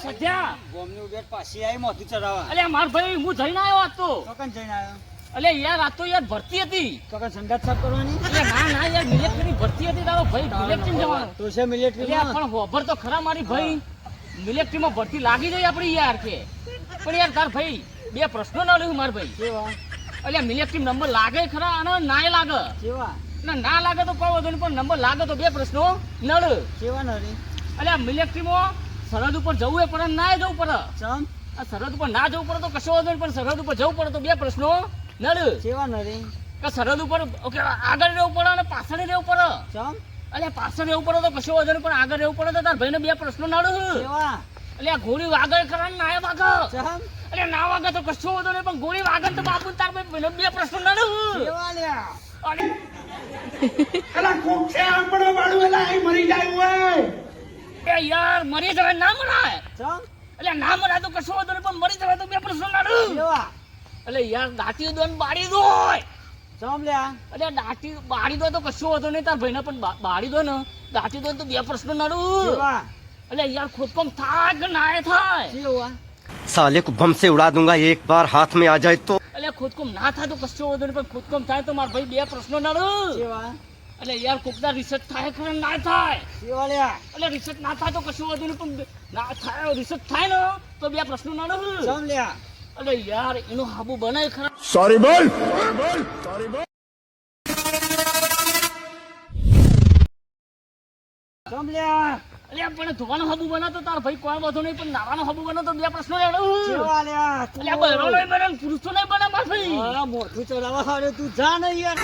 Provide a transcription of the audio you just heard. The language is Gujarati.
સત્યા ગોમની ઉડેટ પાછી આવી મોતી ચડાવવા. અલ્યા માર ભાઈ હું જઈને આવ્યો આજ તો. ચોકન જઈને આવ્યો. અલ્યા યાર આ તો યાર ભરતી હતી. ચોકન સંગાત સાફ કરવાની. અલ્યા ના યાર મિલિટરી ભરતી હતી તારો ભાઈ મિલિટરી જવાનો. તો છે મિલિટરી અલ્યા પણ હોભર તો ખરા મારી ભાઈ મિલિટરીમાં ભરતી લાગી જાય આપણી યાર કે પણ યાર તાર ભાઈ બે પ્રશ્નો ન લેવું માર ભાઈ. કેવા અલ્યા મિલિટરી નંબર લાગે ખરા અને નાય લાગે. કેવા ના લાગે તો કોઈ વાંધો નહીં પણ નંબર લાગે તો બે પ્રશ્નો નળ. કેવા નરી અલ્યા મિલિટરીમાં સરહદ ઉપર જવું એ પડે ના જવું પડે. ચમ આ સરહદ ઉપર ના જવું પડે તો કશો વાંધો નહીં પણ સરહદ ઉપર જવું પડે તો બે પ્રશ્નો નળ. કેવા નરી કે સરહદ ઉપર ઓકે આગળ રહેવું પડે અને પાછળ રહેવું પડે. ચમ અલ્યા પાછળ રહેવું પડે તો કશો વાંધો નહીં પણ આગળ રહેવું પડે તો તાર ભાઈને બે પ્રશ્નો નળ. કેવા અલ્યા ગોળી વાગળ કરે ને ના વાગે. ચમ અલ્યા ના વાગે તો કશો વાંધો નહીં પણ ગોળી વાગે તો બાપુ તાર ભાઈને બે પ્રશ્નો નળ. કેવા લ્યા અલા કોક છે આપણો વાળું એલા અહીં મરી જાય હોય. એ યાર મરી જવાય ના મરાય. ચમ એટલે ના મરાય તો કશો વાંધો નહીં પણ મરી જવાય તો બે પ્રશ્નો નળ. કેવા એટલે યાર દાટી દો ને બાળી દો. ચમ લ્યા એટલે દાટી બાળી દો તો કશો વાંધો નહીં તાર ભાઈને પણ બાળી દો ને દાટી દો ને તો બે પ્રશ્નો નળ. કેવા એટલે યાર ખોદકામ થાય કે ના થાય. કેવા साले को बम से उड़ा दूंगा एक बार हाथ में आ जाए तो। એટલે ખોદકામ ના થાય તો કશો વાંધો નહીં પણ ખોદકામ થાય તો મારા ભાઈ બે પ્રશ્નો નળ. કેવા એટલે યાર કોકના રિસર્ચ થાય ખરે ના થાય. કેવા લ્યા એટલે રિસર્ચ ના થાય તો કશો વાંધો નહીં પણ ના થાય રિસર્ચ થાય ને તો બે પ્રશ્નો નળ. ચમ લ્યા એટલે યાર એનો હાબુ બનાય ખરા. સોરી બોલ સોરી બોલ. ચમ લ્યા એટલે પણ ધોવાનો હાબુ બનાતો તાર ભાઈ કોઈ વાંધો નહીં પણ નાવાનો હાબુ બનાતો બે પ્રશ્નો નળ. કેવા લ્યા એટલે બહેરો નહીં બને ને પુરુષો નહીં બને માર ભાઈ. હા મોઢું ચડાવવા હારે તું જા ને યાર